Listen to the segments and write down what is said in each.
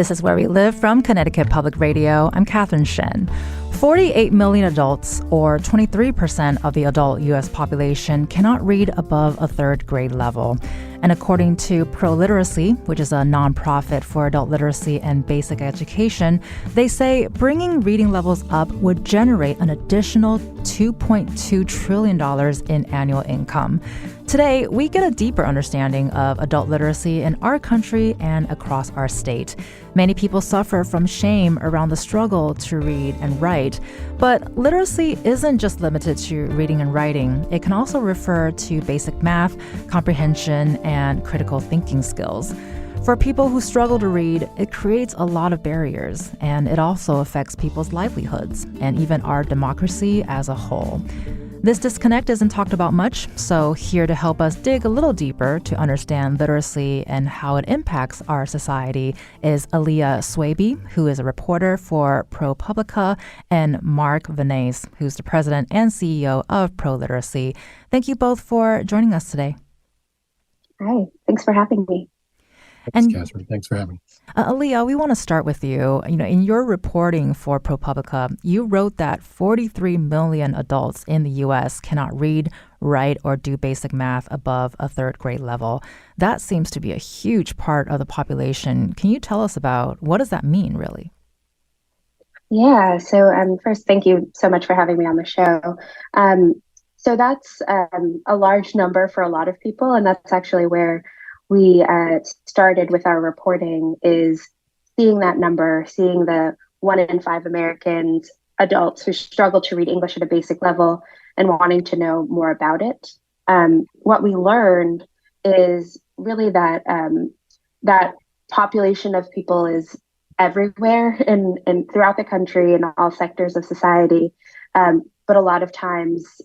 This is Where We Live from Connecticut Public Radio. I'm Catherine Shen. 48 million adults, or 23% of the adult U.S. population, cannot read above a third grade level. And according to ProLiteracy, which is a nonprofit for adult literacy and basic education, they say bringing reading levels up would generate an additional $2.2 trillion in annual income. Today, we get a deeper understanding of adult literacy in our country and across our state. Many people suffer from shame around the struggle to read and write. But literacy isn't just limited to reading and writing. It can also refer to basic math, comprehension, and critical thinking skills. For people who struggle to read, it creates a lot of barriers, and it also affects people's livelihoods and even our democracy as a whole. This disconnect isn't talked about much, so here to help us dig a little deeper to understand literacy and how it impacts our society is Aliyya Swaby, who is a reporter for ProPublica, and Mark Vanace, who's the president and CEO of ProLiteracy. Thank you both for joining us today. Hi, thanks for having me. Thanks, Catherine. Thanks for having me. Aliyya, we want to start with you. In your reporting for ProPublica, you wrote that 43 million adults in the U.S. cannot read, write, or do basic math above a third grade level. That seems to be a huge part of the population. Can you tell us about what does that mean, really? Yeah, so first, thank you so much for having me on the show. So that's a large number for a lot of people, and that's actually where we started with our reporting, is seeing that number, seeing the 1 in 5 Americans, adults who struggle to read English at a basic level and wanting to know more about it. What we learned is really that that population of people is everywhere and throughout the country in all sectors of society, but a lot of times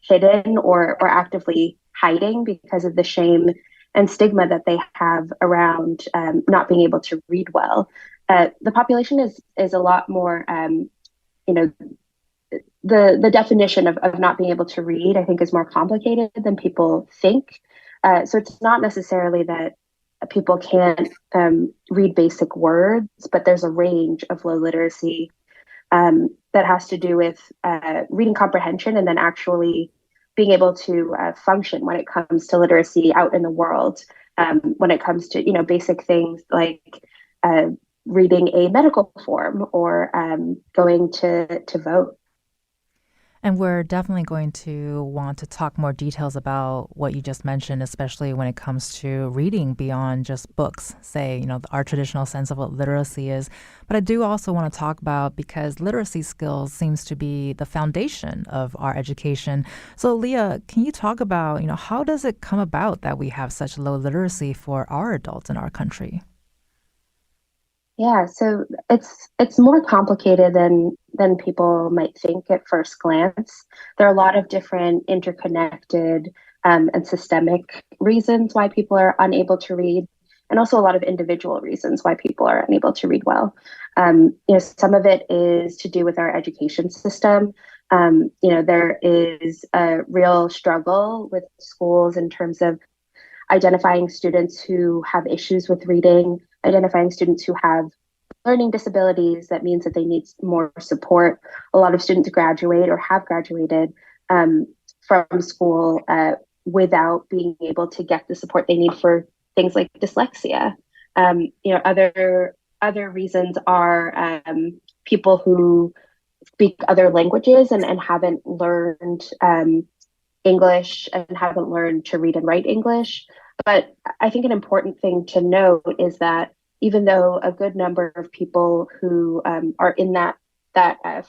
hidden or actively hiding because of the shame and stigma that they have around not being able to read well. The population is a lot more, the definition of not being able to read, I think, is more complicated than people think. So it's not necessarily that people can't read basic words, but there's a range of low literacy that has to do with reading comprehension and then actually being able to function when it comes to literacy out in the world, when it comes to, basic things like reading a medical form or going to vote. And we're definitely going to want to talk more details about what you just mentioned, especially when it comes to reading beyond just books, say, our traditional sense of what literacy is. But I do also want to talk about, because literacy skills seems to be the foundation of our education. So, Aliyya, can you talk about, how does it come about that we have such low literacy for our adults in our country? Yeah, so it's more complicated than people might think at first glance. There are a lot of different interconnected and systemic reasons why people are unable to read, and also a lot of individual reasons why people are unable to read well. Some of it is to do with our education system. There is a real struggle with schools in terms of identifying students who have issues with reading, identifying students who have learning disabilities. That means that they need more support. A lot of students graduate or have graduated from school without being able to get the support they need for things like dyslexia. Other reasons are people who speak other languages and haven't learned English and haven't learned to read and write English. But I think an important thing to note is that even though a good number of people who are in that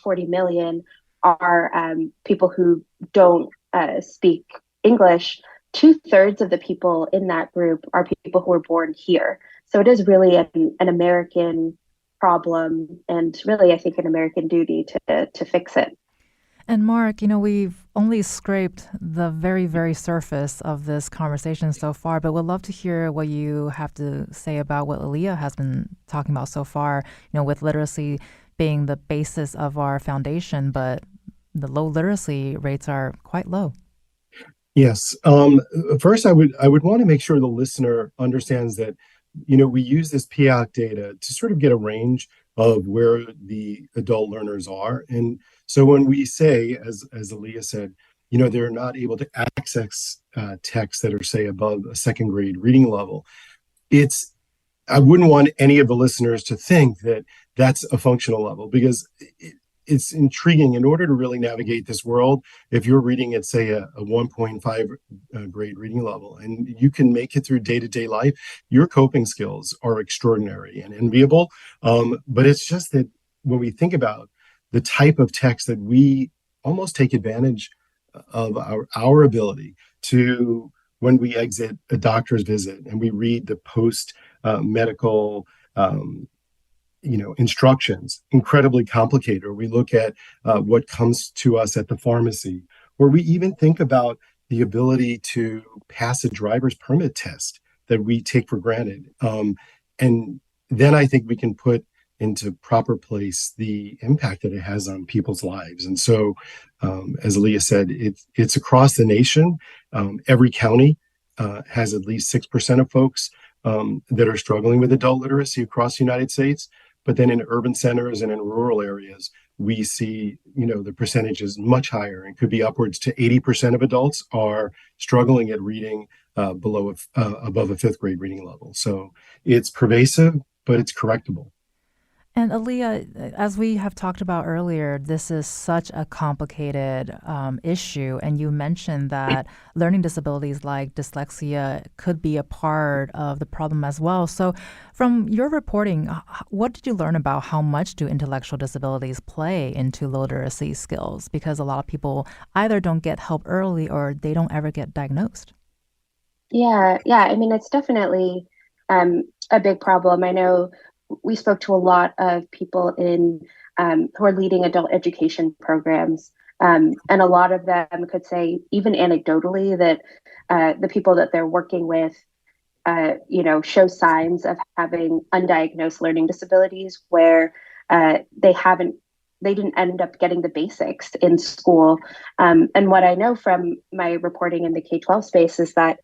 40 million are people who don't speak English, 2/3 of the people in that group are people who were born here. So it is really an American problem, and really, I think, an American duty to fix it. And Mark, we've only scraped the very, very surface of this conversation so far, but we'd love to hear what you have to say about what Aliyya has been talking about so far, with literacy being the basis of our foundation, but the low literacy rates are quite low. Yes. First, I would want to make sure the listener understands that we use this PIAC data to sort of get a range of where the adult learners are. And so when we say, as Aliyya said, they're not able to access texts that are, say, above a second grade reading level, I wouldn't want any of the listeners to think that that's a functional level, because it's intriguing. In order to really navigate this world, if you're reading at, say, a 1.5 grade reading level, and you can make it through day-to-day life, your coping skills are extraordinary and enviable. But it's just that when we think about the type of text that we almost take advantage of our ability to, when we exit a doctor's visit and we read the post medical instructions, incredibly complicated, or we look at what comes to us at the pharmacy, or we even think about the ability to pass a driver's permit test that we take for granted. And then I think we can put into proper place the impact that it has on people's lives. And so, as Aliyya said, it's across the nation. Every county has at least 6% of folks that are struggling with adult literacy across the United States. But then in urban centers and in rural areas, we see, the percentage is much higher, and could be upwards to 80% of adults are struggling at reading above a fifth grade reading level. So it's pervasive, but it's correctable. And Aliyya, as we have talked about earlier, this is such a complicated issue. And you mentioned that learning disabilities like dyslexia could be a part of the problem as well. So from your reporting, what did you learn about how much do intellectual disabilities play into literacy skills? Because a lot of people either don't get help early or they don't ever get diagnosed. Yeah. I mean, it's definitely a big problem. I know we spoke to a lot of people who are leading adult education programs, and a lot of them could say, even anecdotally, that the people that they're working with, show signs of having undiagnosed learning disabilities where they didn't end up getting the basics in school. And what I know from my reporting in the K-12 space is that,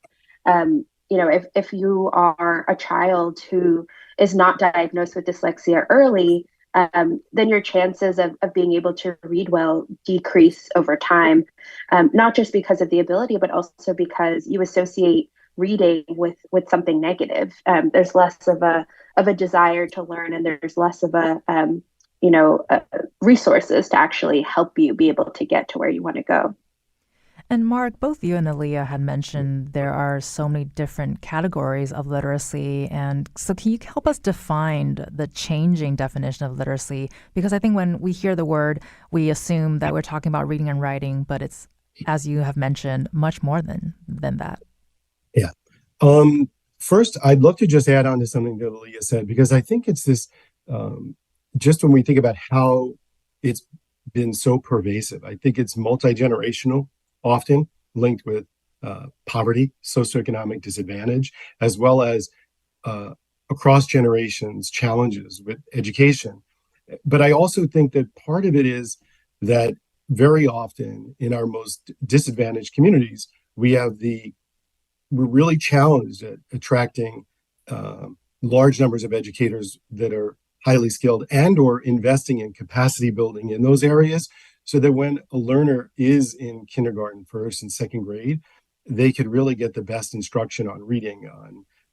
if you are a child who is not diagnosed with dyslexia early, then your chances of being able to read well decrease over time, not just because of the ability, but also because you associate reading with something negative. There's less of a desire to learn, and there's less of resources to actually help you be able to get to where you want to go. And Mark, both you and Aliyya had mentioned there are so many different categories of literacy. And so can you help us define the changing definition of literacy? Because I think when we hear the word, we assume that we're talking about reading and writing, but it's, as you have mentioned, much more than that. Yeah. First, I'd love to just add on to something that Aliyya said, because I think it's this, just when we think about how it's been so pervasive, I think it's multi-generational, often linked with poverty, socioeconomic disadvantage, as well as across generations challenges with education. But I also think that part of it is that very often in our most disadvantaged communities, we're really challenged at attracting large numbers of educators that are highly skilled, and or investing in capacity building in those areas, so that when a learner is in kindergarten, first and second grade, they could really get the best instruction on reading,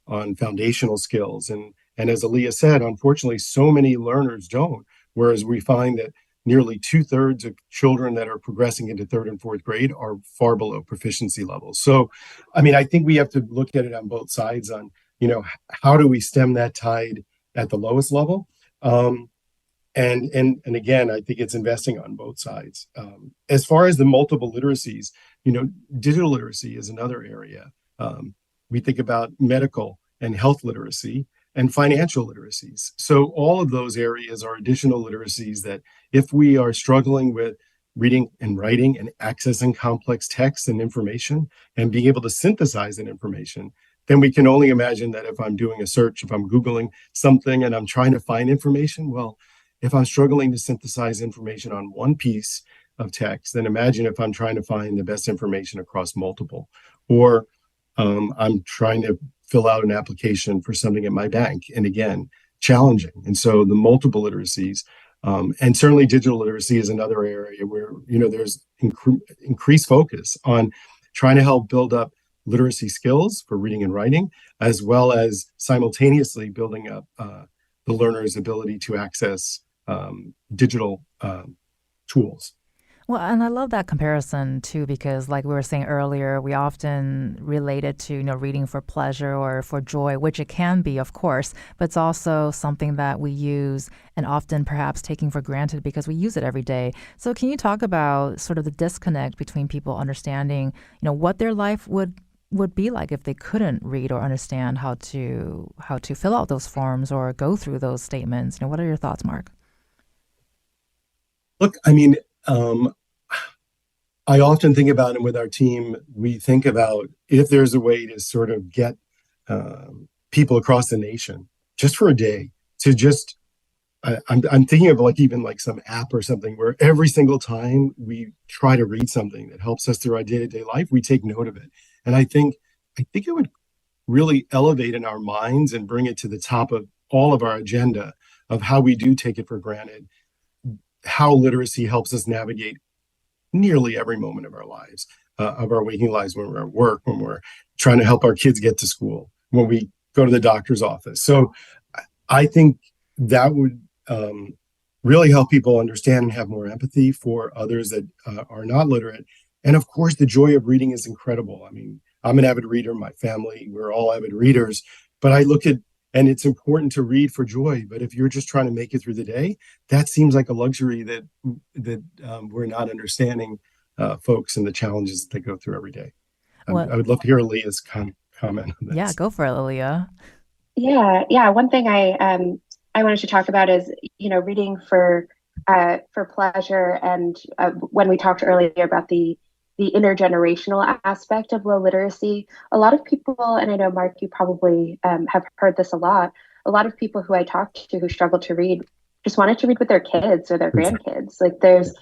on foundational skills. And as Aliyya said, unfortunately, so many learners don't, whereas we find that nearly 2/3 of children that are progressing into third and fourth grade are far below proficiency levels. So, I mean, I think we have to look at it on both sides on, how do we stem that tide at the lowest level? And again, I think it's investing on both sides. As far as the multiple literacies, digital literacy is another area. We think about medical and health literacy and financial literacies. So all of those areas are additional literacies that, if we are struggling with reading and writing and accessing complex text and information and being able to synthesize that information, then we can only imagine that if I'm doing a search, if I'm Googling something and I'm trying to find information, well, if I'm struggling to synthesize information on one piece of text, then imagine if I'm trying to find the best information across multiple. Or I'm trying to fill out an application for something at my bank. And again, challenging. And so the multiple literacies, and certainly digital literacy is another area where, there's increased focus on trying to help build up literacy skills for reading and writing, as well as simultaneously building up the learner's ability to access digital tools. Well, and I love that comparison too, because like we were saying earlier, we often relate it to, reading for pleasure or for joy, which it can be, of course, but it's also something that we use and often perhaps taking for granted because we use it every day. So can you talk about sort of the disconnect between people understanding, what their life would be like if they couldn't read or understand how to fill out those forms or go through those statements? What are your thoughts, Mark? Look, I mean, I often think about it with our team. We think about if there's a way to sort of get people across the nation just for a day to just, I'm thinking of even some app or something where every single time we try to read something that helps us through our day-to-day life, we take note of it. And I think it would really elevate in our minds and bring it to the top of all of our agenda of how we do take it for granted, how literacy helps us navigate nearly every moment of our lives, of our waking lives, when we're at work, when we're trying to help our kids get to school, when we go to the doctor's office. So I think that would really help people understand and have more empathy for others that are not literate. And of course, the joy of reading is incredible. I mean, I'm an avid reader, my family, we're all avid readers, but I look at, and it's important to read for joy. But if you're just trying to make it through the day, that seems like a luxury that we're not understanding folks and the challenges that they go through every day. I would love to hear Aliyya's comment on this. Yeah, go for it, Aliyya. Yeah. One thing I wanted to talk about is reading for pleasure, and when we talked earlier about the intergenerational aspect of low literacy, a lot of people, and I know, Mark, you probably have heard this a lot of people who I talked to who struggle to read just wanted to read with their kids or their grandkids. Like there's,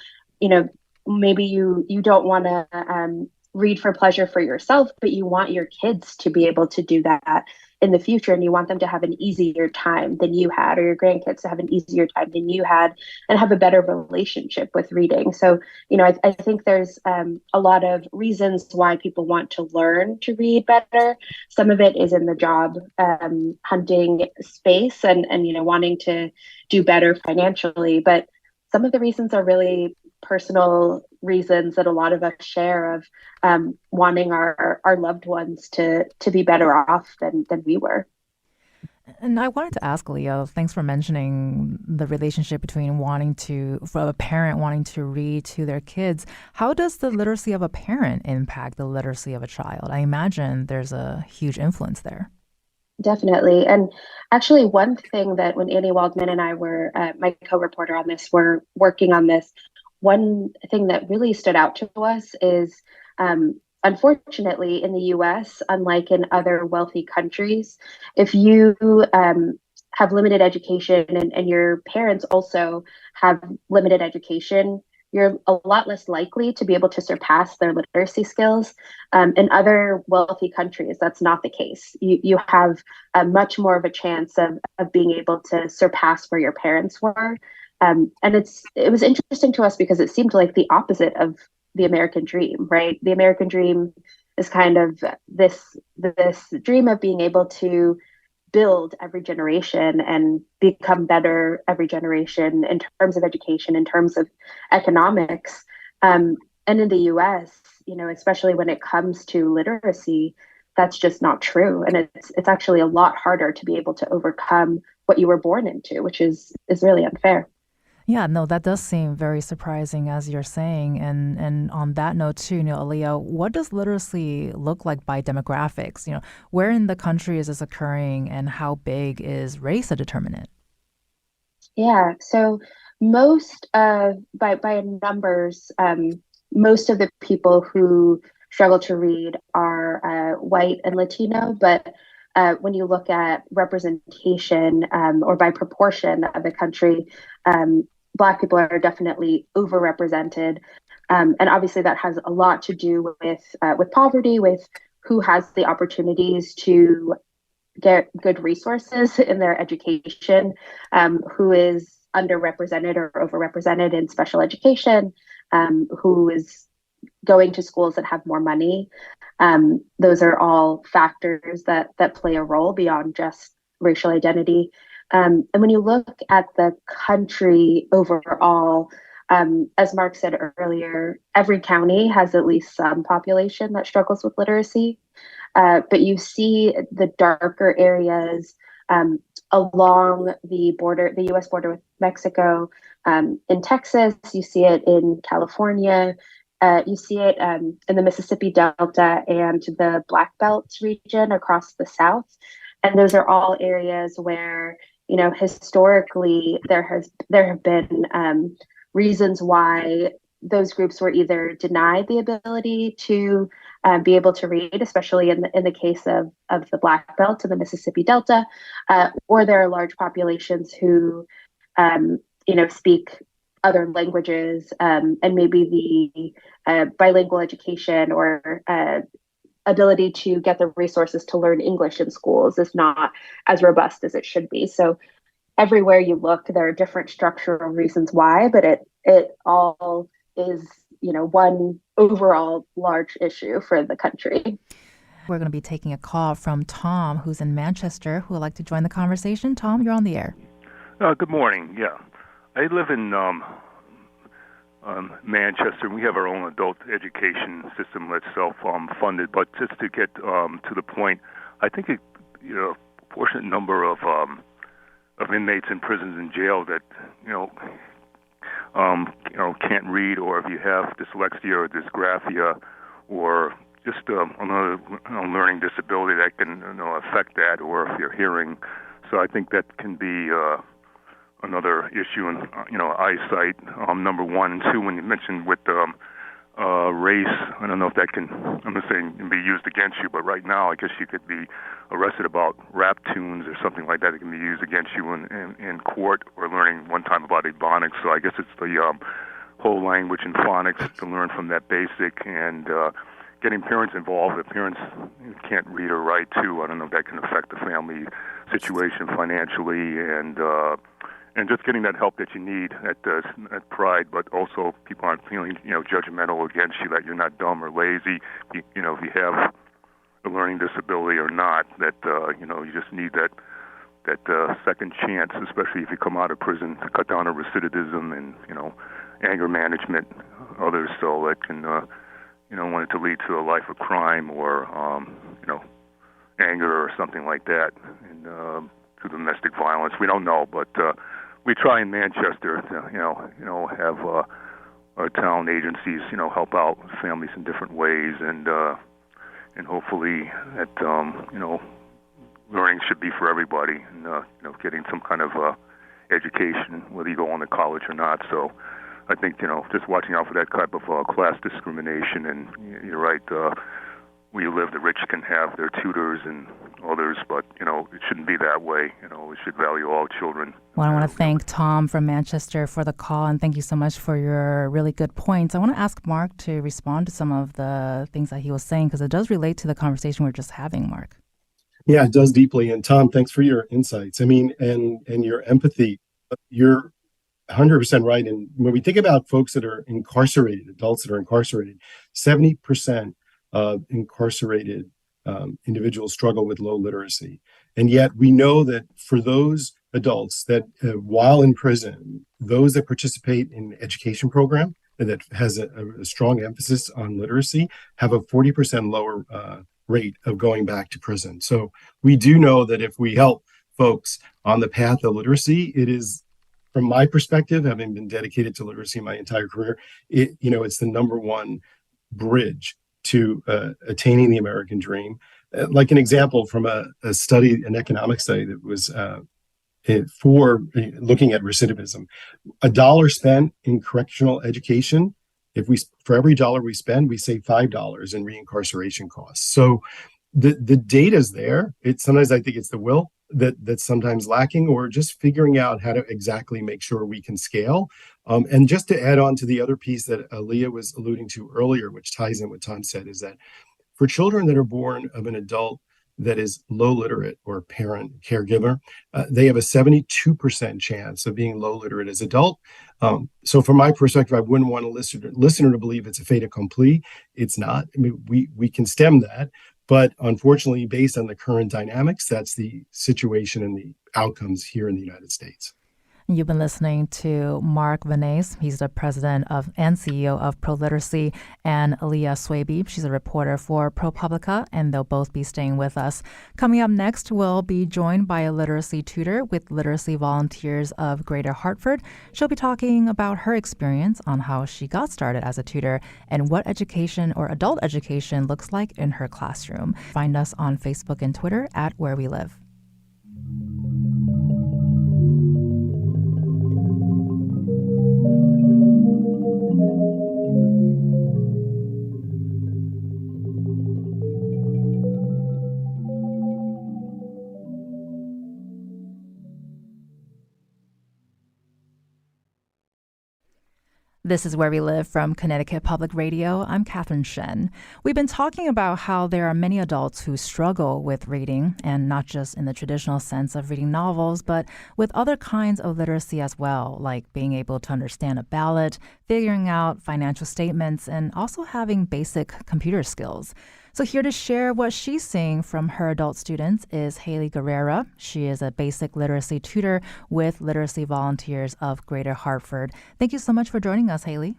maybe you don't want to read for pleasure for yourself, but you want your kids to be able to do that in the future, and you want them to have an easier time than you had, or your grandkids to have an easier time than you had, and have a better relationship with reading. So, I think there's a lot of reasons why people want to learn to read better. Some of it is in the job hunting space and wanting to do better financially, but some of the reasons are really personal reasons that a lot of us share of wanting our loved ones to be better off than we were. And I wanted to ask Aliyya, thanks for mentioning the relationship between for a parent wanting to read to their kids. How does the literacy of a parent impact the literacy of a child? I imagine there's a huge influence there. Definitely. And actually, one thing that when Annie Waldman and I were, my co-reporter on this, were working on this, one thing that really stood out to us is, unfortunately, in the US, unlike in other wealthy countries, if you have limited education and your parents also have limited education, you're a lot less likely to be able to surpass their literacy skills. In other wealthy countries, that's not the case. You have much more of a chance of being able to surpass where your parents were. And it was interesting to us because it seemed like the opposite of the American dream, right? The American dream is kind of this dream of being able to build every generation and become better every generation in terms of education, in terms of economics. And in the US, especially when it comes to literacy, that's just not true. And it's actually a lot harder to be able to overcome what you were born into, which is really unfair. Yeah, no, that does seem very surprising, as you're saying. And on that note, too, Aliyya, what does literacy look like by demographics? Where in the country is this occurring, and how big is race a determinant? Yeah, so most by numbers, most of the people who struggle to read are white and Latino, but when you look at representation or by proportion of the country, Black people are definitely overrepresented, and obviously that has a lot to do with poverty, with who has the opportunities to get good resources in their education, who is underrepresented or overrepresented in special education, who is going to schools that have more money. Those are all factors that play a role beyond just racial identity. And when you look at the country overall, as Mark said earlier, every county has at least some population that struggles with literacy. But you see the darker areas along the border, the US border with Mexico, in Texas, you see it in California, you see it in the Mississippi Delta and the Black Belt region across the South. And those are all areas where, historically there have been reasons why those groups were either denied the ability to be able to read, especially in the case of the Black Belt and the Mississippi Delta, or there are large populations who, speak other languages, and maybe the bilingual education or ability to get the resources to learn English in schools is not as robust as it should be. So everywhere you look, there are different structural reasons why, but it all is, one overall large issue for the country. We're going to be taking a call from Tom, who's in Manchester, who would like to join the conversation. Tom, you're on the air. Good morning. Yeah, I live in Manchester. We have our own adult education system that's self-funded. But just to get to the point, I think a proportionate number of inmates in prisons and jail that can't read, or if you have dyslexia or dysgraphia, or just another learning disability that can affect that, or if you're hearing. So I think that can be another issue in eyesight. Number one and two, when you mentioned with race, I don't know if that can, I'm not saying can be used against you, but right now I guess you could be arrested about rap tunes or something like that. It can be used against you in court, or learning one time about Ebonics. So I guess it's the whole language and phonics to learn from that basic, and getting parents involved. If parents can't read or write too, I don't know if that can affect the family situation financially, and just getting that help that you need at Pride, but also people aren't feeling judgmental against you, that you're not dumb or lazy. If you have a learning disability or not, that you just need that second chance, especially if you come out of prison, to cut down on recidivism and anger management, others, so that can want it to lead to a life of crime or anger or something like that, and to domestic violence. We don't know, but we try in Manchester to have our town agencies help out families in different ways, and hopefully that learning should be for everybody, and getting some kind of education, whether you go on to college or not. So I think just watching out for that type of class discrimination. And you're right, where you live, the rich can have their tutors and others, but it shouldn't be that way. We should value all children. Well, I want to thank Tom from Manchester for the call, and thank you so much for your really good points. I want to ask Mark to respond to some of the things that he was saying, because it does relate to the conversation we're just having, Mark. Yeah, it does deeply. And Tom, thanks for your insights. I mean, and your empathy. You're 100% right. And when we think about folks that are incarcerated, adults that are incarcerated, 70% of incarcerated individuals struggle with low literacy. And yet we know that for those adults that while in prison, those that participate in education program that has a strong emphasis on literacy have a 40% lower rate of going back to prison. So we do know that if we help folks on the path of literacy, it is, from my perspective, having been dedicated to literacy my entire career, it's the number one bridge to attaining the American dream. Like an example from a study, an economic study that was for looking at recidivism, $1 spent in correctional education, for every dollar we spend, we save $5 in reincarceration costs. So the data's there. Sometimes I think it's the will that's sometimes lacking, or just figuring out how to exactly make sure we can scale. And just to add on to the other piece that Aliyya was alluding to earlier, which ties in what Tom said, is that for children that are born of an adult that is low literate or parent caregiver, they have a 72% chance of being low literate as adult. So from my perspective, I wouldn't want a listener to believe it's a fait accompli. It's not. I mean, we can stem that, but unfortunately, based on the current dynamics, that's the situation and the outcomes here in the United States. You've been listening to Mark Vanace. He's the president of and CEO of ProLiteracy, and Aliyya Swaby. She's a reporter for ProPublica, and they'll both be staying with us. Coming up next, we'll be joined by a literacy tutor with Literacy Volunteers of Greater Hartford. She'll be talking about her experience on how she got started as a tutor and what education or adult education looks like in her classroom. Find us on Facebook and Twitter at Where We Live. This is Where We Live from Connecticut Public Radio. I'm Catherine Shen. We've been talking about how there are many adults who struggle with reading, and not just in the traditional sense of reading novels, but with other kinds of literacy as well, like being able to understand a ballot, figuring out financial statements, and also having basic computer skills. So here to share what she's seeing from her adult students is Haley Guerrera. She is a basic literacy tutor with Literacy Volunteers of Greater Hartford. Thank you so much for joining us, Haley.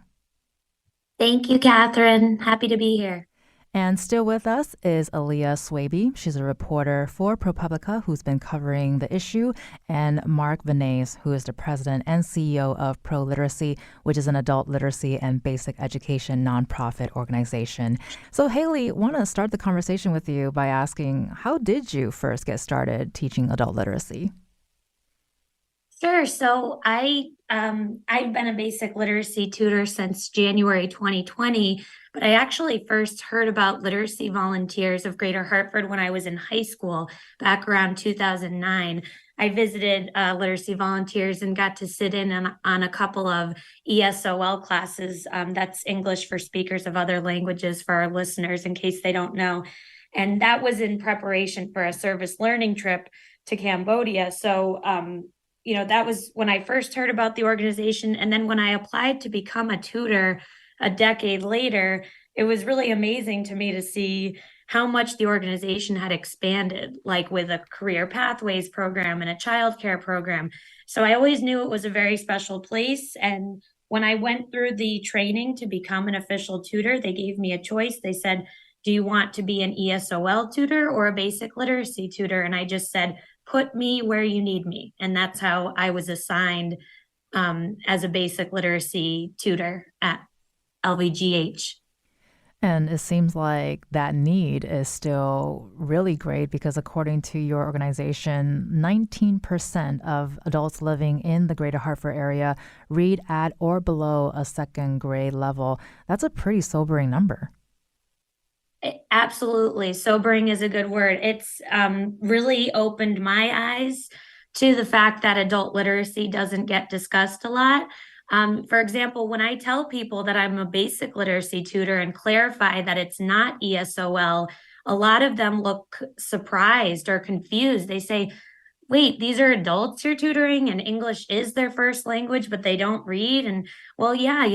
Thank you, Catherine. Happy to be here. And still with us is Aliyya Swaby. She's a reporter for ProPublica who's been covering the issue, and Mark Vanace, who is the president and CEO of ProLiteracy, which is an adult literacy and basic education nonprofit organization. So Haley, I want to start the conversation with you by asking, how did you first get started teaching adult literacy? Sure. So I've been a basic literacy tutor since January 2020, but I actually first heard about Literacy Volunteers of Greater Hartford when I was in high school back around 2009. I visited Literacy Volunteers and got to sit in on a couple of ESOL classes. That's English for speakers of other languages for our listeners, in case they don't know. And that was in preparation for a service learning trip to Cambodia. So, that was when I first heard about the organization. And then when I applied to become a tutor a decade later, it was really amazing to me to see how much the organization had expanded, like with a career pathways program and a childcare program. So I always knew it was a very special place. And when I went through the training to become an official tutor, they gave me a choice. They said, do you want to be an ESOL tutor or a basic literacy tutor? And I just said, put me where you need me. And that's how I was assigned as a basic literacy tutor at LVGH. And it seems like that need is still really great because according to your organization, 19% of adults living in the Greater Hartford area read at or below a second grade level. That's a pretty sobering number. Absolutely. Sobering is a good word. It's really opened my eyes to the fact that adult literacy doesn't get discussed a lot. For example, when I tell people that I'm a basic literacy tutor and clarify that it's not ESOL, a lot of them look surprised or confused. They say, wait, these are adults you're tutoring and English is their first language, but they don't read. And well, yeah,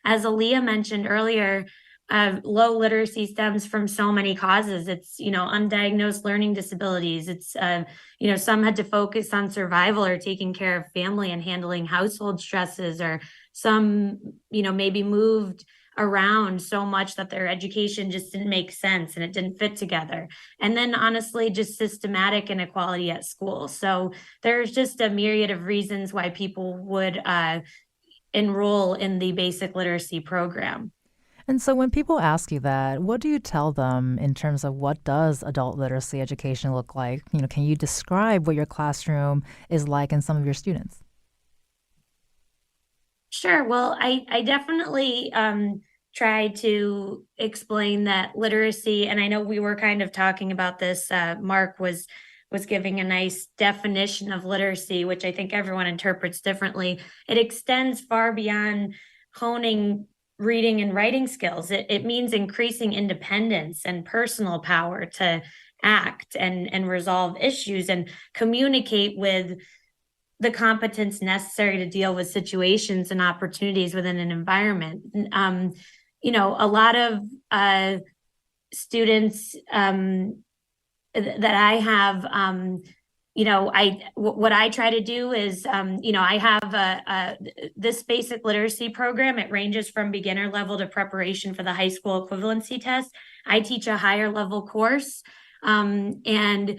as Aliyya mentioned earlier, low literacy stems from so many causes. It's, undiagnosed learning disabilities. It's, some had to focus on survival or taking care of family and handling household stresses, or some, maybe moved around so much that their education just didn't make sense and it didn't fit together. And then honestly, just systematic inequality at school. So there's just a myriad of reasons why people would enroll in the basic literacy program. And so when people ask you that, what do you tell them in terms of what does adult literacy education look like? Can you describe what your classroom is like and some of your students? Sure. Well, I definitely try to explain that literacy, and I know we were kind of talking about this. Mark was giving a nice definition of literacy, which I think everyone interprets differently. It extends far beyond honing reading and writing skills. It means increasing independence and personal power to act and resolve issues and communicate with the competence necessary to deal with situations and opportunities within an environment. A lot of students that I have, what I try to do is, I have this basic literacy program. It ranges from beginner level to preparation for the high school equivalency test. I teach a higher level course, and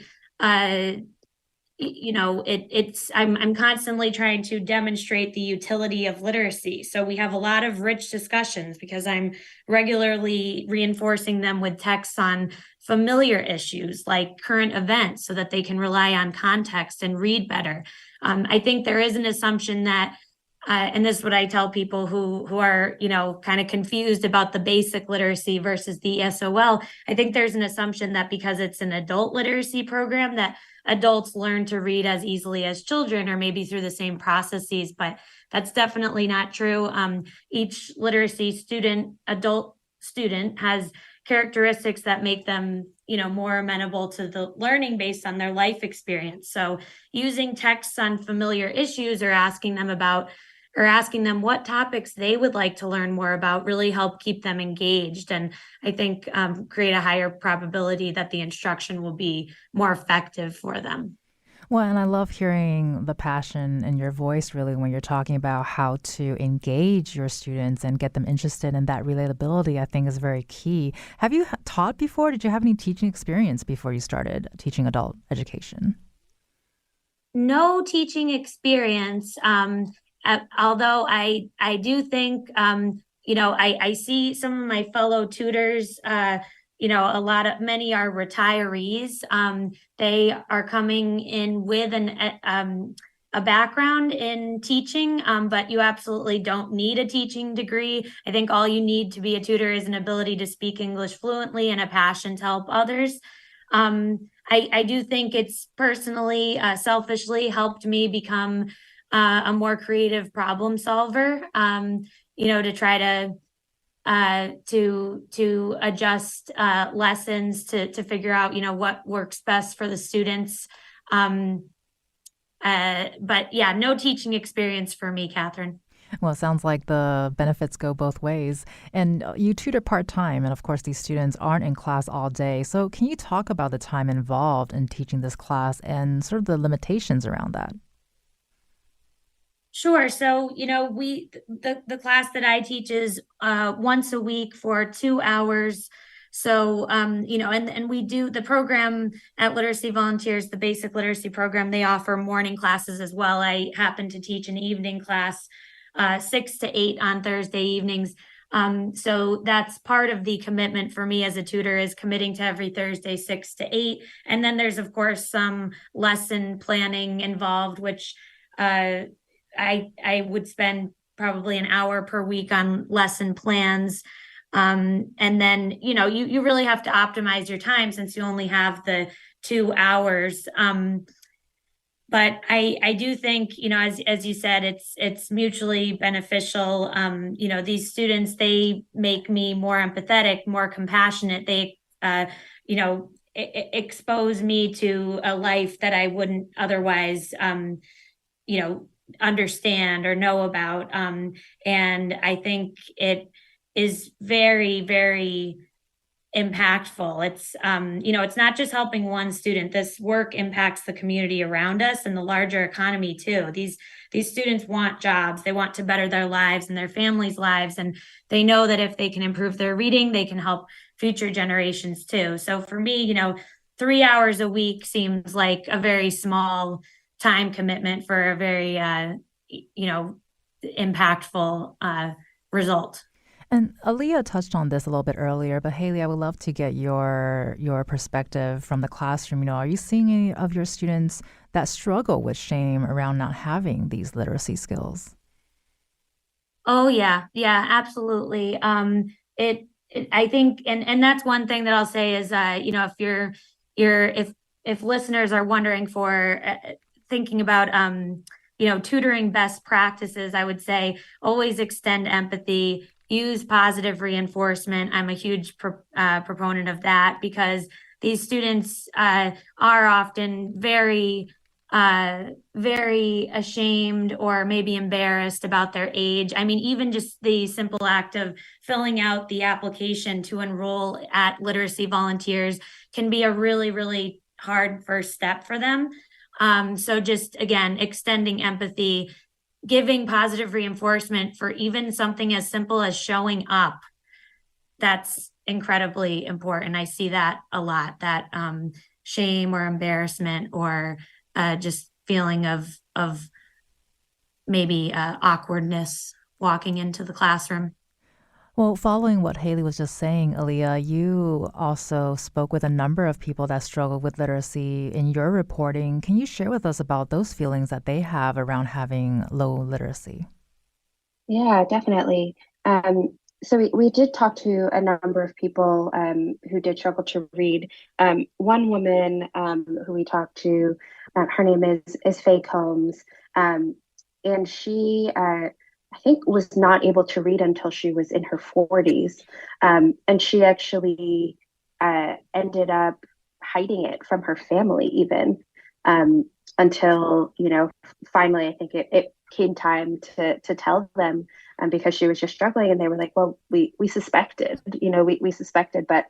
I'm constantly trying to demonstrate the utility of literacy. So we have a lot of rich discussions because I'm regularly reinforcing them with texts on familiar issues like current events so that they can rely on context and read better. I think there is an assumption that and this is what I tell people who are, kind of confused about the basic literacy versus the ESOL. I think there's an assumption that because it's an adult literacy program that adults learn to read as easily as children or maybe through the same processes, but that's definitely not true. Each literacy adult student has characteristics that make them, more amenable to the learning based on their life experience. So using texts on familiar issues or asking them what topics they would like to learn more about really help keep them engaged. And I think create a higher probability that the instruction will be more effective for them. Well, and I love hearing the passion in your voice, really, when you're talking about how to engage your students and get them interested in that relatability, I think is very key. Have you taught before? Did you have any teaching experience before you started teaching adult education? No teaching experience. Although I do think, I see some of my fellow tutors, many are retirees. They are coming in with a background in teaching, but you absolutely don't need a teaching degree. I think all you need to be a tutor is an ability to speak English fluently and a passion to help others. I do think it's personally, selfishly helped me become a more creative problem solver, to try to adjust lessons to figure out, what works best for the students. But yeah, no teaching experience for me, Catherine. Well, it sounds like the benefits go both ways. And you tutor part-time, and of course, these students aren't in class all day. So can you talk about the time involved in teaching this class and sort of the limitations around that? Sure. So, the class that I teach is once a week for 2 hours. So, and we do the program at Literacy Volunteers, the basic literacy program, they offer morning classes as well. I happen to teach an evening class, 6 to 8 on Thursday evenings. So that's part of the commitment for me as a tutor is committing to every Thursday, 6 to 8. And then there's, of course, some lesson planning involved, which I would spend probably an hour per week on lesson plans. And then, you really have to optimize your time since you only have the 2 hours. But I do think, as you said, it's mutually beneficial. These students, they make me more empathetic, more compassionate. They, expose me to a life that I wouldn't otherwise, understand or know about. And I think it is very, very impactful. It's, it's not just helping one student. This work impacts the community around us and the larger economy too. These students want jobs. They want to better their lives and their families' lives. And they know that if they can improve their reading, they can help future generations too. So for me, 3 hours a week seems like a very small time commitment for a very, impactful result. And Aliyya touched on this a little bit earlier, but Haley, I would love to get your perspective from the classroom. Are you seeing any of your students that struggle with shame around not having these literacy skills? Oh yeah, absolutely. I think, and that's one thing that I'll say is, if listeners are wondering for thinking about, tutoring best practices, I would say always extend empathy. Use positive reinforcement. I'm a huge proponent of that because, these students are often very ashamed or maybe embarrassed about their age. I mean, even just the simple act of filling out the application to enroll at Literacy Volunteers can be a really, really hard first step for them. So just, again, extending empathy, giving positive reinforcement for even something as simple as showing up. That's incredibly important. I see that a lot, that shame or embarrassment or just feeling of maybe awkwardness walking into the classroom. Well, following what Haley was just saying, Aliyya, you also spoke with a number of people that struggle with literacy in your reporting. Can you share with us about those feelings that they have around having low literacy? Yeah, definitely. So we did talk to a number of people who did struggle to read. One woman who we talked to, her name is Faye Combs, and she I think was not able to read until she was in her 40s, and she actually ended up hiding it from her family even until finally I think it came time to tell them, because she was just struggling, and they were like, well, we suspected, we suspected, but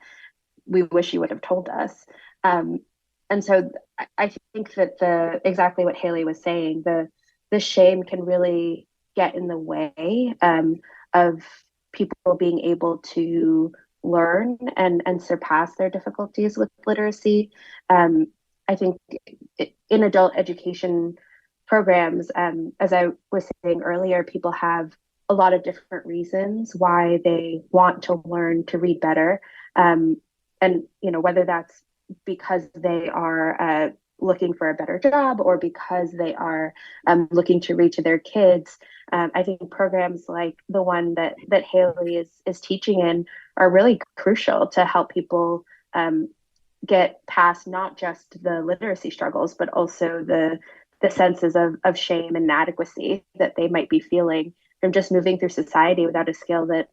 we wish you would have told us. And so I think that exactly what Haley was saying, the shame can really get in the way of people being able to learn and surpass their difficulties with literacy. I think in adult education programs, as I was saying earlier, people have a lot of different reasons why they want to learn to read better. And whether that's because they are looking for a better job or because they are looking to read to their kids. I think programs like the one that Haley is teaching in are really crucial to help people get past not just the literacy struggles, but also the senses of shame and inadequacy that they might be feeling from just moving through society without a skill that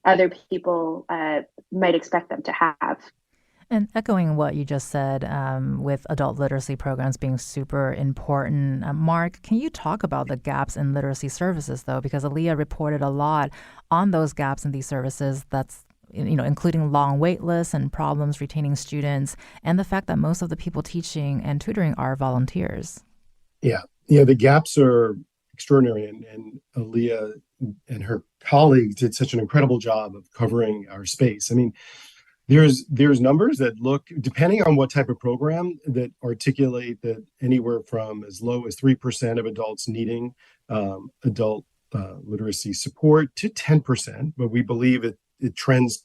other people might expect them to have. And echoing what you just said, with adult literacy programs being super important, Mark, can you talk about the gaps in literacy services, though? Because Aliyya reported a lot on those gaps in these services, that's including long wait lists and problems retaining students, and the fact that most of the people teaching and tutoring are volunteers. Yeah, the gaps are extraordinary, and Aliyya and her colleagues did such an incredible job of covering our space. I mean, there's numbers that look, depending on what type of program, that articulate that anywhere from as low as 3% of adults needing adult literacy support to 10%, but we believe it trends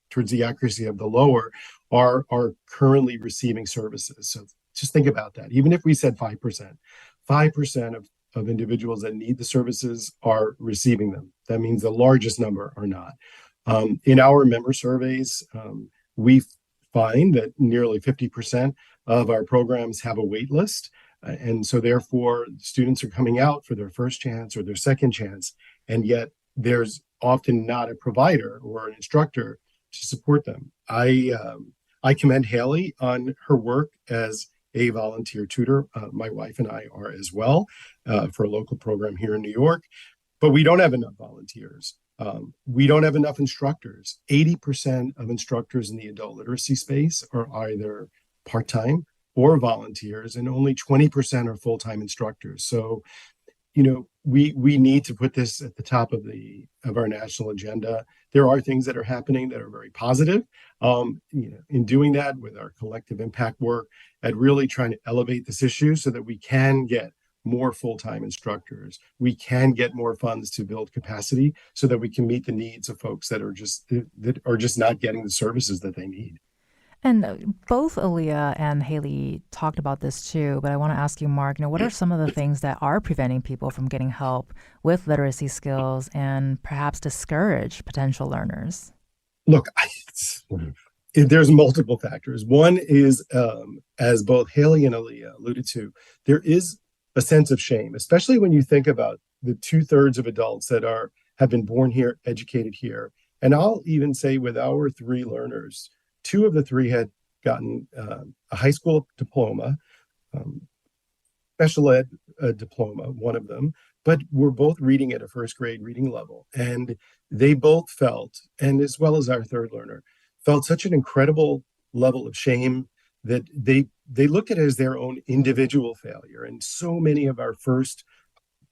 towards the accuracy of the lower, are currently receiving services. So just think about that. Even if we said 5% of individuals that need the services are receiving them. That means the largest number are not. In our member surveys, we find that nearly 50% of our programs have a wait list. And so therefore, students are coming out for their first chance or their second chance, and yet there's often not a provider or an instructor to support them. I commend Haley on her work as a volunteer tutor. My wife and I are as well, for a local program here in New York, but we don't have enough volunteers. We don't have enough instructors. 80% of instructors in the adult literacy space are either part-time or volunteers, and only 20% are full-time instructors. So, we need to put this at the top of our national agenda. There are things that are happening that are very positive. In doing that with our collective impact work at really trying to elevate this issue so that we can get more full-time instructors, we can get more funds to build capacity so that we can meet the needs of folks that are just not getting the services that they need. And both Aliyya and Haley talked about this too, but I want to ask you, Mark, what are some of the things that are preventing people from getting help with literacy skills and perhaps discourage potential learners? Look, there's multiple factors. One is, as both Haley and Aliyya alluded to, there is a sense of shame, especially when you think about the 2/3 of adults that have been born here, educated here. And I'll even say with our 3 learners, 2 of the 3 had gotten a high school diploma, um, special ed diploma, one of them, but were both reading at a first grade reading level. And they both felt, and as well as our third learner, felt such an incredible level of shame that they looked at it as their own individual failure. And so many of our first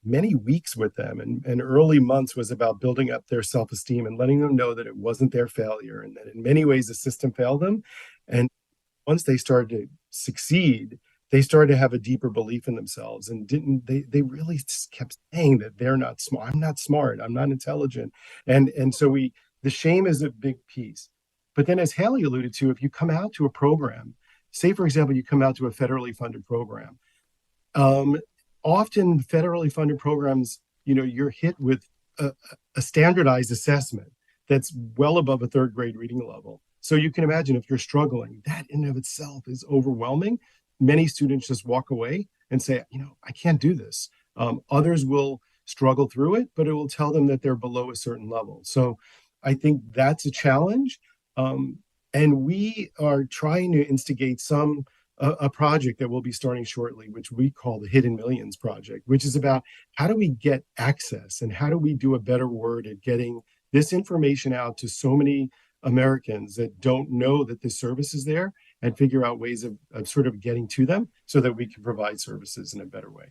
many weeks with them and early months was about building up their self-esteem and letting them know that it wasn't their failure and that in many ways the system failed them. And once they started to succeed, they started to have a deeper belief in themselves and didn't they really kept saying that they're not smart. I'm not smart. I'm not intelligent. And so the shame is a big piece. But then as Haley alluded to, if you come out to a program, say for example, you come out to a federally funded program, often federally funded programs, you're hit with a standardized assessment that's well above a third grade reading level. So you can imagine if you're struggling, that in and of itself is overwhelming. Many students just walk away and say, I can't do this. Others will struggle through it, but it will tell them that they're below a certain level. So I think that's a challenge. And we are trying to instigate a project that we'll be starting shortly, which we call the Hidden Millions Project, which is about how do we get access and how do we do a better word at getting this information out to so many Americans that don't know that this service is there and figure out ways of sort of getting to them so that we can provide services in a better way.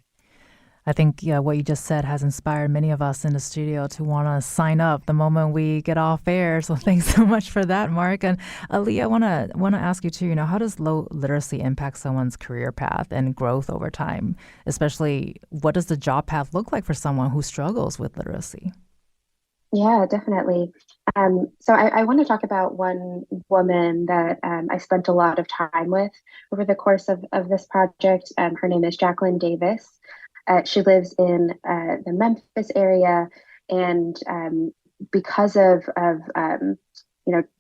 I think what you just said has inspired many of us in the studio to want to sign up the moment we get off air. So thanks so much for that, Mark. And Aliyya, I want to ask you too. How does low literacy impact someone's career path and growth over time? Especially, what does the job path look like for someone who struggles with literacy? Yeah, definitely. So I want to talk about one woman that I spent a lot of time with over the course of this project. Her name is Jacqueline Davis. She lives in the Memphis area, and because of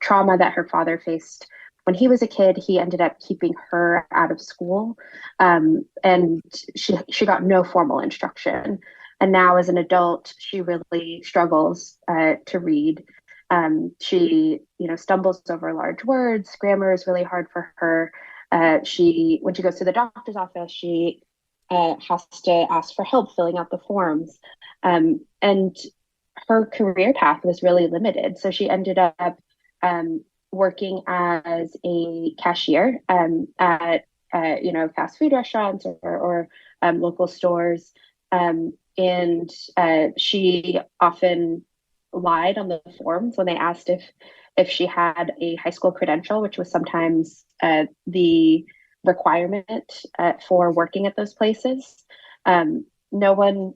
trauma that her father faced when he was a kid, he ended up keeping her out of school, and she got no formal instruction. And now, as an adult, she really struggles to read. She, stumbles over large words. Grammar is really hard for her. When she goes to the doctor's office, she has to ask for help filling out the forms. And her career path was really limited. So she ended up working as a cashier at fast food restaurants or local stores. And she often lied on the forms when they asked if she had a high school credential, which was sometimes the requirement for working at those places. No one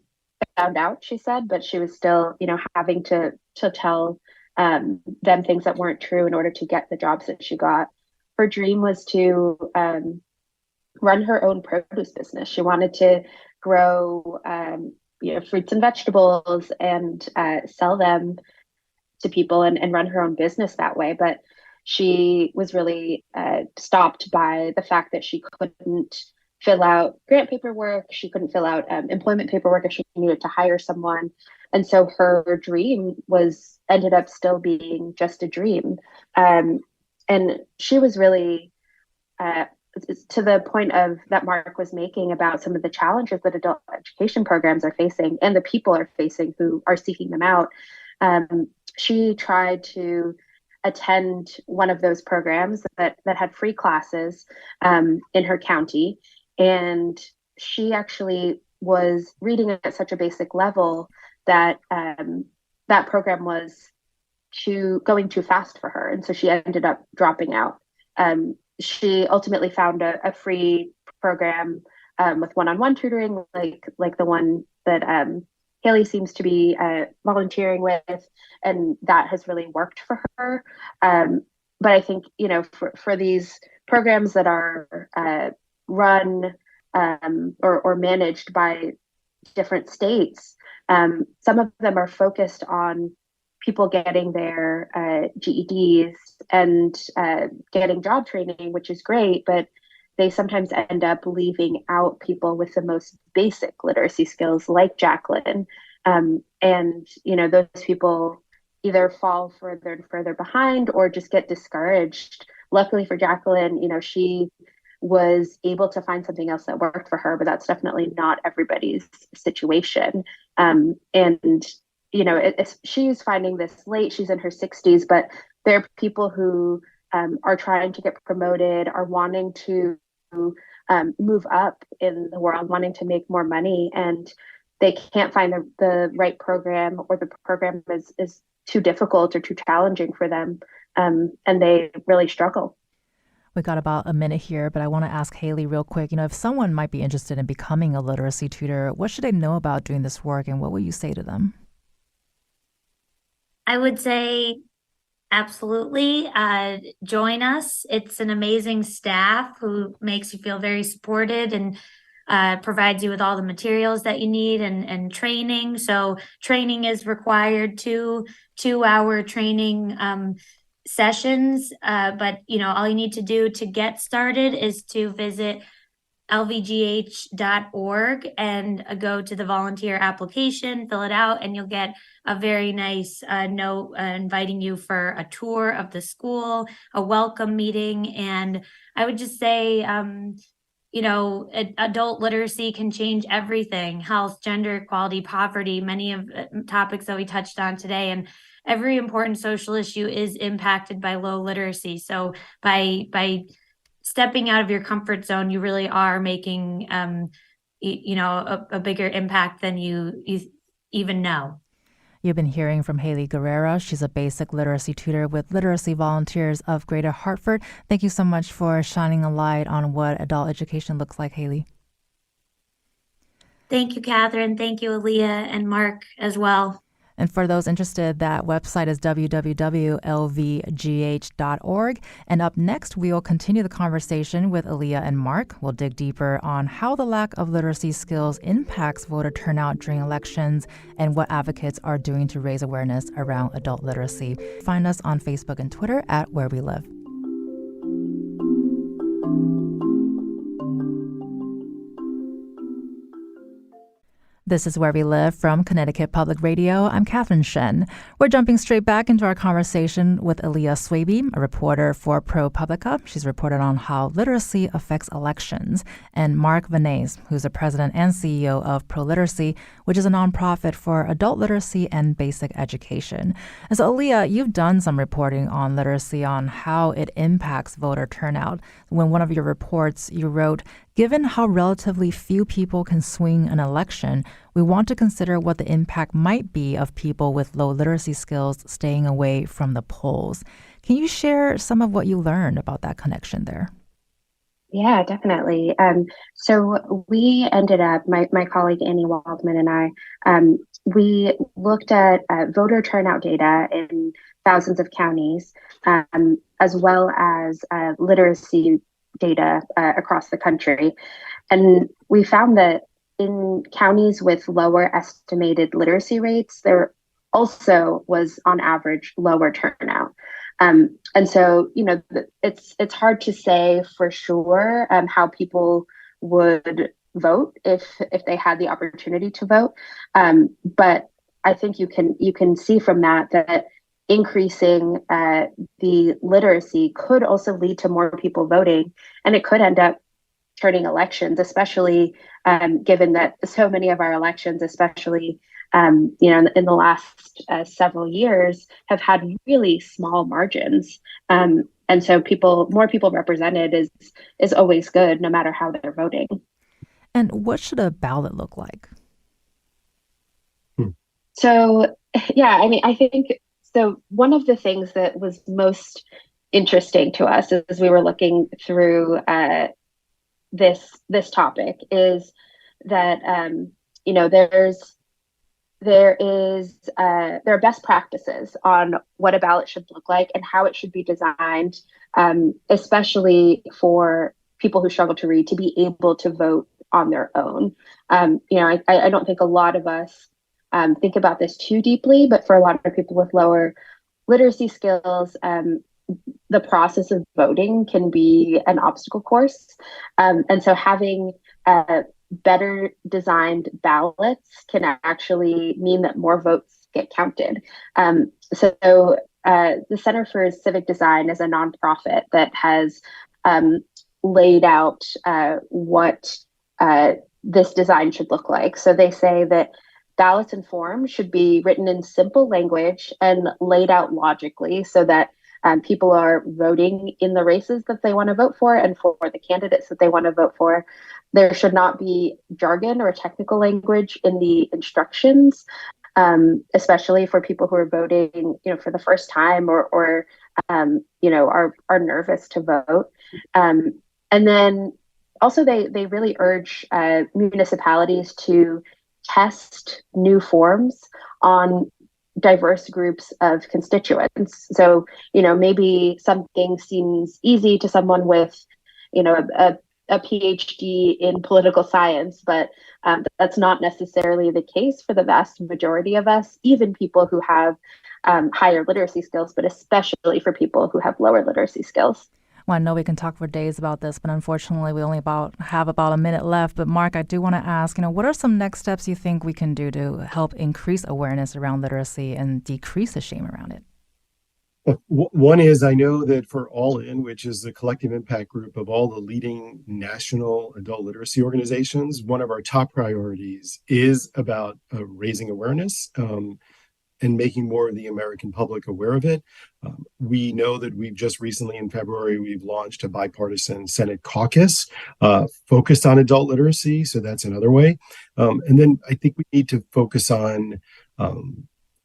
found out, she said, but she was still, having to tell them things that weren't true in order to get the jobs that she got. Her dream was to run her own produce business. She wanted to grow fruits and vegetables and sell them to people and run her own business that way. But she was really stopped by the fact that she couldn't fill out grant paperwork. She couldn't fill out employment paperwork if she needed to hire someone. And so her dream ended up still being just a dream. And she was really to the point of that Mark was making about some of the challenges that adult education programs are facing and the people are facing who are seeking them out. She tried to attend one of those programs that had free classes in her county. And she actually was reading at such a basic level that that program was going too fast for her. And so she ended up dropping out. She ultimately found a free program with one-on-one tutoring, like the one that Haley seems to be volunteering with, and that has really worked for her. But I think, for these programs that are run or managed by different states, some of them are focused on people getting their GEDs and getting job training, which is great, but they sometimes end up leaving out people with the most basic literacy skills like Jacqueline. And, those people either fall further and further behind or just get discouraged luckily for Jacqueline, she was able to find something else that worked for her, but that's definitely not everybody's situation. And she's finding this late. She's in her 60s, but there are people who are trying to get promoted, are wanting to move up in the world, wanting to make more money, and they can't find the right program, or the program is too difficult or too challenging for them, and they really struggle. We got about a minute here, but I want to ask Haley real quick. If someone might be interested in becoming a literacy tutor, what should they know about doing this work, and what will you say to them? I would say absolutely. Join us. It's an amazing staff who makes you feel very supported and provides you with all the materials that you need and training. So training is required, 2-hour training sessions. But all you need to do to get started is to visit lvgh.org and go to the volunteer application, fill it out, and you'll get a very nice note inviting you for a tour of the school, a welcome meeting. And I would just say, adult literacy can change everything: health, gender equality, poverty, many of the topics that we touched on today. And every important social issue is impacted by low literacy. So by stepping out of your comfort zone, you really are making, a bigger impact than you even know. You've been hearing from Haley Guerrera. She's a basic literacy tutor with Literacy Volunteers of Greater Hartford. Thank you so much for shining a light on what adult education looks like, Haley. Thank you, Catherine. Thank you, Aliyya, and Mark as well. And for those interested, that website is www.lvgh.org. And up next, we will continue the conversation with Aliyya and Mark. We'll dig deeper on how the lack of literacy skills impacts voter turnout during elections and what advocates are doing to raise awareness around adult literacy. Find us on Facebook and Twitter at Where We Live. This is Where We Live from Connecticut Public Radio. I'm Catherine Shen. We're jumping straight back into our conversation with Aliyya Swaby, a reporter for ProPublica. She's reported on how literacy affects elections. And Mark Vanez, who's the president and CEO of ProLiteracy, which is a nonprofit for adult literacy and basic education. And so, Aliyya, you've done some reporting on literacy, on how it impacts voter turnout. When one of your reports, you wrote, "Given how relatively few people can swing an election, we want to consider what the impact might be of people with low literacy skills staying away from the polls." Can you share some of what you learned about that connection there? Yeah, definitely. So we ended up, my colleague Annie Waldman and I, we looked at voter turnout data in thousands of counties, as well as literacy data across the country. And we found that in counties with lower estimated literacy rates, there also was on average lower turnout. And so, it's hard to say for sure how people would vote if they had the opportunity to vote. But I think you can see from that increasing the literacy could also lead to more people voting, and it could end up turning elections, especially given that so many of our elections, especially in the last several years, have had really small margins. And so more people represented is always good, no matter how they're voting. And what should a ballot look like? So, yeah, I think so. One of the things that was most interesting to us as we were looking through this topic is that there are best practices on what a ballot should look like and how it should be designed, especially for people who struggle to read, to be able to vote on their own. I don't think a lot of us think about this too deeply, but for a lot of people with lower literacy skills, the process of voting can be an obstacle course. And so having better designed ballots can actually mean that more votes get counted. So the Center for Civic Design is a nonprofit that has laid out what this design should look like. So they say that ballots and forms should be written in simple language and laid out logically so that people are voting in the races that they want to vote for and for the candidates that they want to vote for. There should not be jargon or technical language in the instructions, especially for people who are voting, for the first time or are nervous to vote. And then also they really urge municipalities to test new forms on diverse groups of constituents. So, maybe something seems easy to someone with, a PhD in political science, but that's not necessarily the case for the vast majority of us, even people who have higher literacy skills, but especially for people who have lower literacy skills. Well, I know we can talk for days about this, but unfortunately, we only have about a minute left. But Mark, I do want to ask, what are some next steps you think we can do to help increase awareness around literacy and decrease the shame around it? One is, I know that for All In, which is the collective impact group of all the leading national adult literacy organizations, one of our top priorities is about raising awareness and making more of the American public aware of it. We know that we've just recently, in February, we've launched a bipartisan Senate caucus focused on adult literacy. So that's another way. And then I think we need to focus on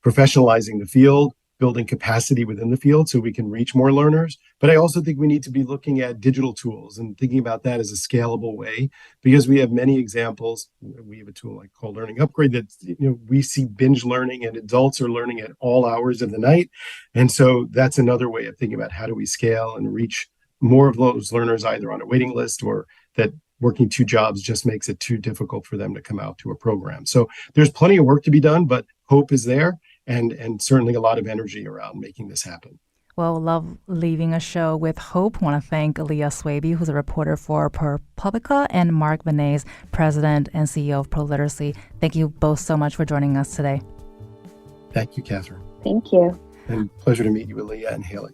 professionalizing the field, building capacity within the field so we can reach more learners. But I also think we need to be looking at digital tools and thinking about that as a scalable way, because we have many examples. We have a tool called Learning Upgrade that we see binge learning, and adults are learning at all hours of the night. And so that's another way of thinking about how do we scale and reach more of those learners either on a waiting list or that working two jobs just makes it too difficult for them to come out to a program. So there's plenty of work to be done, but hope is there. And certainly a lot of energy around making this happen. Well, love leaving a show with hope. I want to thank Aliyya Swaby, who's a reporter for ProPublica, and Mark Vinay's president and CEO of ProLiteracy. Thank you both so much for joining us today. Thank you, Catherine. Thank you. And pleasure to meet you, Aliyya and Haley.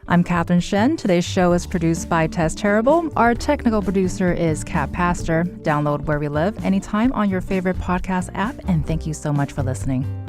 I'm Catherine Shen. Today's show is produced by Tess Terrible. Our technical producer is Kat Pastor. Download Where We Live anytime on your favorite podcast app, and thank you so much for listening.